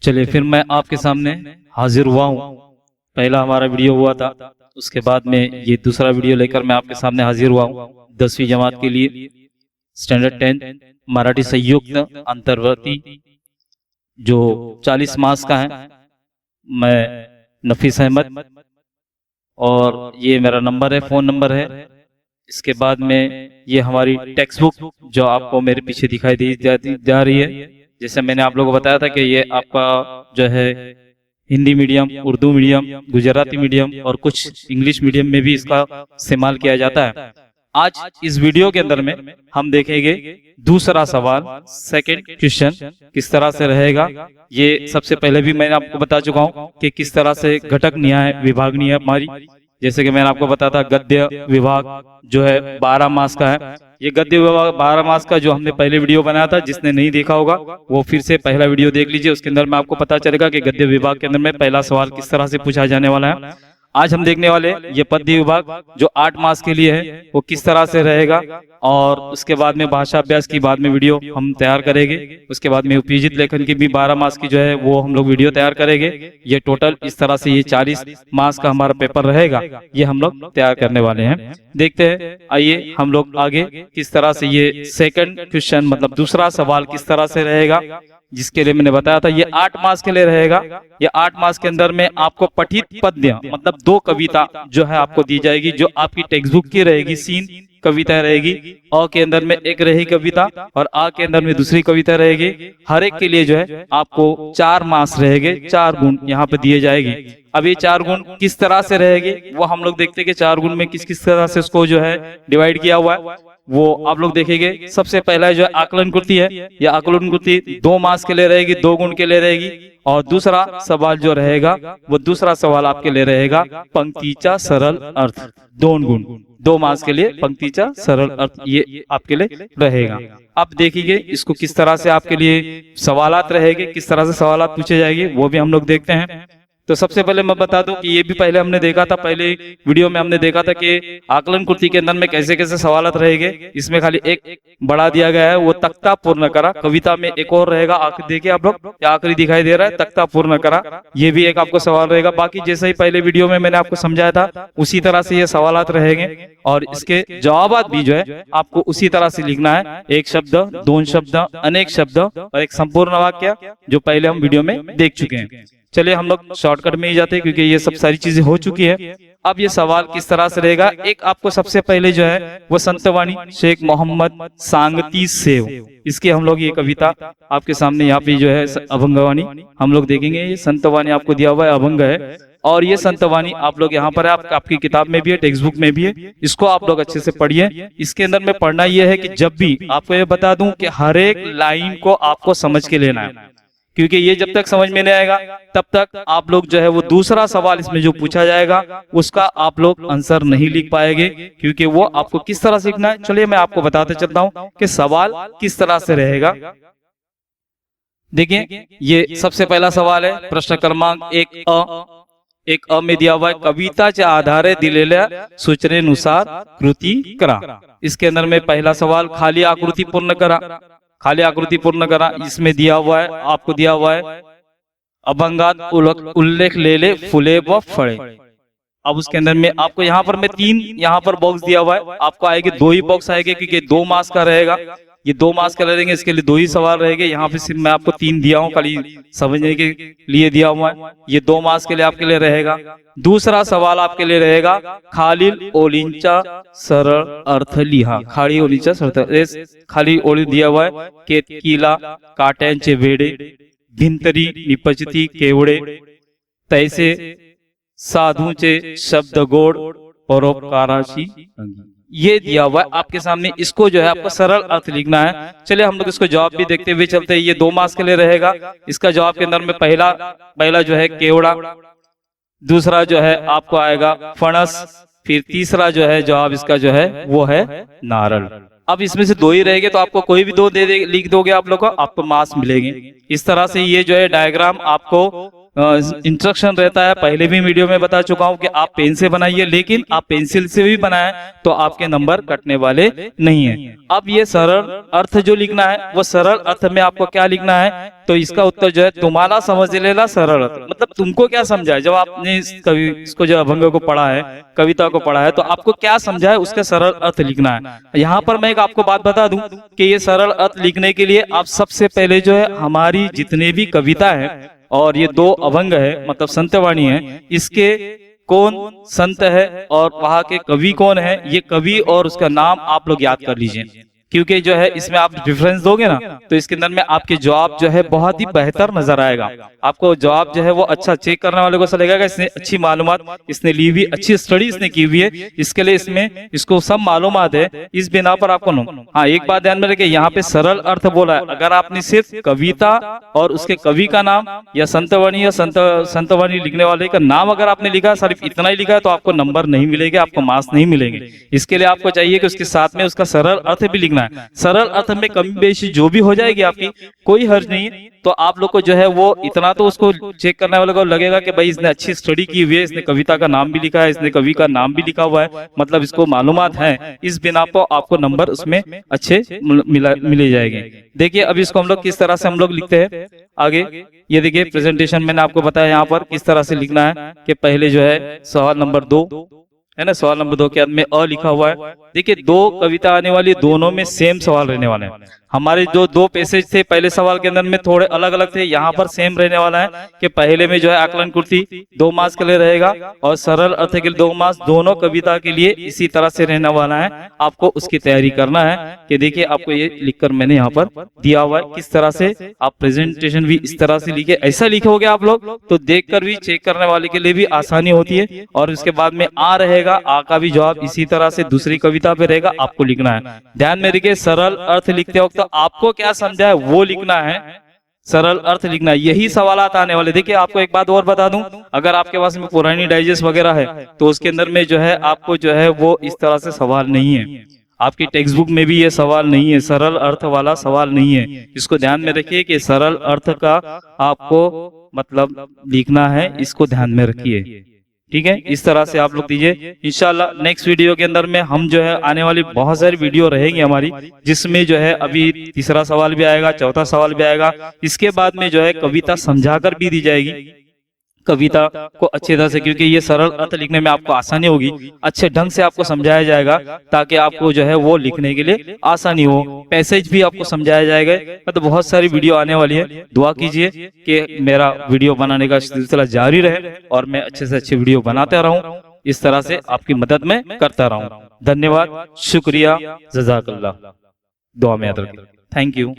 चलिए फिर मैं आपके सामने हाजिर हुआ हूँ। पहला हमारा वीडियो हुआ था, उसके बाद में ये दूसरा वीडियो लेकर मैं आपके सामने हाजिर हुआ हूँ 10वीं जमात के लिए स्टैंडर्ड 10 मराठी संयुक्त अंतर्वर्ती जो 40 मार्क्स का है। मैं नफीस अहमद और ये मेरा नंबर है, फ़ोन नंबर है। इसके बाद में ये हमारी टेक्स्ट बुक जो आपको मेरे पीछे दिखाई दी जा रही है। जैसे मैंने आप लोगों को बताया था कि ये आपका जो है Hindi medium, Urdu medium, Gujarati medium और कुछ इंग्लिश मीडियम में भी इसका इस्तेमाल किया जाता है। आज इस वीडियो के अंदर में हम देखेंगे दूसरा सवाल, सेकंड क्वेश्चन किस तरह से रहेगा। ये सबसे पहले भी मैंने आपको बता चुका हूँ कि किस तरह से घटक न्याय विभागनी है हमारी। जैसे कि मैंने आपको बताया था गद्य विभाग जो है 12 मार्क्स का है। ये गद्य विभाग 12 मार्क्स का जो हमने पहले वीडियो बनाया था, जिसने नहीं देखा होगा वो फिर से पहला वीडियो देख लीजिए। उसके अंदर में आपको पता चलेगा कि गद्य विभाग के अंदर में पहला सवाल किस तरह से पूछा जाने वाला है। आज हम देखने वाले ये पद्य विभाग जो 8 मार्क्स के लिए है वो किस तरह से रहेगा, और उसके बाद में भाषा अभ्यास की बाद में वीडियो हम तैयार करेंगे। उसके बाद में उपयोजित लेखन की भी 12 मार्क्स की जो है वो हम लोग वीडियो तैयार करेंगे। ये टोटल इस तरह से ये 40 मार्क्स का हमारा पेपर रहेगा, ये हम लोग तैयार करने वाले हैं। देखते हैं, आइए हम लोग आगे किस तरह से ये सेकंड क्वेश्चन मतलब दूसरा सवाल किस तरह से रहेगा, जिसके लिए मैंने बताया था ये 8 मार्क्स के लिए रहेगा। ये 8 मार्क्स के अंदर में आपको पठित पद्य मतलब 2 कविता जो है आपको दी जाएगी, जो आपकी टेक्स्ट बुक की रहेगी। 3 कविता रहेगी, अ के अंदर में एक रहेगी कविता और आ के अंदर में दूसरी कविता रहेगी। हर एक के लिए जो है आपको 4 मार्क्स रहेंगे, 4 गुण यहाँ पे दिए जाएगी। अब ये 4 गुण किस तरह से रहेगी वो हम लोग देखते हैं कि 4 गुण में किस किस तरह से उसको जो है डिवाइड किया हुआ है वो आप लोग देखेंगे। सबसे पहला जो है आकलन कृति है, यह आकलन कृति 2 मार्क्स के लिए रहेगी, 2 गुण के लिए रहेगी। और दूसरा सवाल जो रहेगा वो दूसरा सवाल आपके लिए रहेगा पंक्तिचा सरल अर्थ, 2 गुण, 2 मार्क्स के लिए पंक्तिचा सरल अर्थ ये आपके लिए रहेगा। अब देखिए इसको किस तरह से आपके लिए सवालात रहेंगे, किस तरह से सवालात पूछे जाएंगे वो भी हम लोग देखते हैं। तो सबसे पहले मैं बता दूं कि ये भी पहले हमने देखा था, पहले वीडियो में हमने देखा था कि आकलन कृति के अंदर में कैसे कैसे सवालत रहेंगे। इसमें खाली एक बढ़ा दिया गया है, वो तख्ता पूर्ण करा। कविता में एक और रहेगा, आखिर देखिए आप लोग आखिरी दिखाई दे रहा है तख्ता पूर्ण करा, ये भी एक आपको सवाल रहेगा। बाकी जैसे ही पहले वीडियो में मैंने आपको समझाया था उसी तरह से ये सवालत रहेंगे, और इसके जवाबात भी जो है आपको उसी तरह से लिखना है। एक शब्द, 2 शब्द, अनेक शब्द और एक संपूर्ण वाक्य, जो पहले हम वीडियो में देख चुके हैं। चलिए हम लोग शॉर्टकट में ही जाते हैं क्योंकि ये सब सारी चीजें हो चुकी है। अब ये सवाल किस तरह से रहेगा, एक आपको सबसे पहले जो है वो संतवाणी शेख मोहम्मद सांगती सेव, इसकी हम लोग ये कविता आपके सामने यहाँ पे जो है अभंगवाणी हम लोग देखेंगे। ये संतवाणी आपको दिया हुआ है, अभंग है, और ये संतवाणी आप लोग यहाँ पर है, आपकी किताब में भी है, टेक्स्ट बुक में भी है। इसको आप लोग अच्छे से पढ़िए। इसके अंदर में पढ़ना यह है कि जब भी आपको ये बता दूं कि हर एक लाइन को आपको समझ के लेना है, क्योंकि ये जब तक समझ में नहीं आएगा तब तक आप लोग जो है वो दूसरा सवाल इसमें जो पूछा जाएगा उसका आप लोग आंसर नहीं लिख पाएंगे, क्योंकि वो आपको किस तरह सीखना है। चलिए मैं आपको बताते चलता हूं कि सवाल किस तरह से रहेगा। देखिए ये सबसे पहला सवाल है, प्रश्न क्रमांक 1 अ में दिया हुआ है कविताच्या आधारे दिलेल्या सूचनेनुसार कृती करा। इसके अंदर में पहला सवाल खाली आकृति पूर्ण करा, खाली आकृति पूर्ण करा। इसमें दिया हुआ है, आपको दिया हुआ है अभंगात उल्लेख लेले फुले व फळे। अब उसके अंदर में आपको यहाँ पर मैं 3 यहाँ पर बॉक्स दिया हुआ है, आपको आएंगे 2 ही बॉक्स आएंगे क्योंकि 2 मार्क्स का रहेगा। ये 2 मार्क्स का रहेंगे, इसके लिए 2 ही सवाल रहेंगे। यहाँ पे सिर्फ मैं आपको 3 दिया हूँ, खाली समझने के लिए दिया हुआ है। ये 2 मार्क्स के लिए आपके लिए रहेगा। दूसरा सवाल आपके लिए रहेगा खालील ओळींचा सरळ अर्थ लिहा। खाली ओळींचा सरळ, खाली ओळी दिया हुआ है केतकीला काट्यांचे वेडे, भिंतरी निपजती केवडे, तैसे साधूचे शब्द गोड, परोपकाराची अंगी। ये दिया हुआ है आपके सामने, इसको जो है आपको सरल अर्थ लिखना है। चलिए हम लोग इसको जवाब भी देखते हुए चलते हैं। ये 2 मार्क्स के लिए रहेगा। इसका जवाब के अंदर में पहला जो है केवड़ा, दूसरा जो है आपको आएगा फणस, फिर तीसरा जो है जवाब इसका जो है वो है नारल। अब इसमें से 2 ही रहेंगे तो आपको कोई भी 2 लिख दोगे आप लोग को, आपको मार्क्स मिलेंगे। इस तरह से ये जो है डायग्राम आपको इंस्ट्रक्शन रहता है, पहले भी वीडियो में बता चुका हूं कि आप पेन से बनाइए, लेकिन आप पेंसिल से भी बनाएं तो आपके नंबर कटने वाले नहीं है। अब ये सरल अर्थ जो लिखना है वो सरल अर्थ में आपको क्या लिखना है, तो इसका उत्तर जो है तुम्हारा समझ लेना सरल अर्थ, मतलब तुमको क्या समझा है। जब आपने कवि इसको जो अभंग को पढ़ा है, कविता को पढ़ा है, तो आपको क्या समझा है उसका सरल अर्थ लिखना है। यहाँ पर मैं एक आपको बात बता दूं कि ये सरल अर्थ लिखने के लिए आप सबसे पहले जो है हमारी जितने भी कविता है और ये 2 अभंग है मतलब संतवाणी है, इसके कौन संत है और वहां के कवि कौन है, ये कवि और उसका नाम आप लोग याद कर लीजिए, क्योंकि जो है इसमें आप डिफरेंस दोगे ना तो इसके अंदर में आपके जवाब जो है बहुत ही बेहतर नजर आएगा। आपको जवाब जो है वो अच्छा चेक करने वाले को ऐसा लगेगा इसने अच्छी मालूमात इसने ली हुई, अच्छी स्टडी इसने की हुई है, इसके लिए इसमें इसको सब मालूमात है, इस बिना पर आपको हाँ एक बात ध्यान में रखिए, यहाँ पे सरल अर्थ बोला है। अगर आपने सिर्फ कविता और उसके कवि का नाम या संतवाणी या संतवाणी लिखने वाले का नाम अगर आपने लिखा, सिर्फ इतना ही लिखा है, तो आपको नंबर नहीं मिलेंगे, आपको मार्क्स नहीं मिलेंगे। इसके लिए आपको चाहिए कि उसके साथ में उसका सरल अर्थ भी लिखना है। सरल अर्थ में कमी बेशी जो भी हो जाएगी आपकी कोई हर्ज नहीं है, तो आप लोग को जो है वो इतना तो उसको चेक करने वाले को लगेगा कि भाई इसने अच्छी स्टडी की हुई है, इसने कविता का नाम भी लिखा है, इसने कवि का नाम भी लिखा हुआ है, मतलब इसको मालूमात है, इस बिना पर आपको नंबर उसमें अच्छे मिले जाएंगे। देखिए अब इसको हम लोग किस तरह से हम लोग लिखते हैं आगे, ये देखिए प्रेजेंटेशन मैंने आपको बताया यहाँ पर किस तरह से लिखना है कि पहले जो है सवाल नंबर 2 है ना, सवाल नंबर 2 के अंत में अ लिखा हुआ है। देखिए 2 कविता आने वाली, दोनों में सेम सवाल रहने वाले हैं। हमारे जो 2 पैसेज थे पहले सवाल के अंदर में थोड़े अलग अलग थे, यहाँ पर सेम रहने वाला है कि पहले में जो है आकलन कुर्ती 2 मार्क्स के लिए रहेगा और सरल अर्थ के लिए 2 मार्क्स, दोनों कविता के लिए इसी तरह से रहने वाला है। आपको उसकी तैयारी करना है कि देखिए आपको ये लिखकर मैंने यहाँ पर दिया हुआ है किस तरह से आप प्रेजेंटेशन भी इस तरह से लिखे, ऐसा लिखोगे आप लोग तो देखकर भी चेक करने वाले के लिए भी आसानी होती है। और उसके बाद में आ रहेगा, आ का भी जवाब इसी तरह से दूसरी कविता पे रहेगा, आपको लिखना है। ध्यान में रखिए सरल अर्थ लिखते वक्त आपको क्या समझा है वो लिखना है, सरल अर्थ लिखना है, यही सवालात आने वाले। देखिए आपको एक बात और बता दूं, अगर आपके पास में पुरानी डाइजेस्ट वगैरह है तो उसके अंदर में जो है आपको जो है वो इस तरह से सवाल नहीं है, आपकी टेक्स्ट बुक में भी ये सवाल नहीं है, सरल अर्थ वाला सवाल नहीं है। इसको ध्यान में रखिए कि सरल अर्थ का आपको मतलब लिखना है, इसको ध्यान में रखिए, ठीक है। इस तरह से आप लोग दीजिए। इंशाल्लाह नेक्स्ट वीडियो के अंदर में हम जो है आने वाली बहुत सारी वीडियो रहेंगी हमारी, जिसमें जो है अभी तीसरा सवाल भी आएगा, चौथा सवाल भी आएगा, इसके बाद में जो है कविता समझाकर भी दी जाएगी, कविता को अच्छी तरह से, क्योंकि ये सरल अर्थ लिखने में आपको आसानी होगी, अच्छे ढंग से आपको समझाया जाएगा ताकि आपको जो है वो लिखने के लिए आसानी हो। पैसेज भी आपको समझाया जाएगा, तो बहुत सारी वीडियो आने वाली है। दुआ कीजिए कि मेरा वीडियो बनाने का सिलसिला जारी रहे और मैं अच्छे से अच्छे वीडियो बनाता रहूं, इस तरह से आपकी मदद में करता रहूं। धन्यवाद, शुक्रिया, जज़ाकल्लाह, दुआ में याद रखिए। Thank you.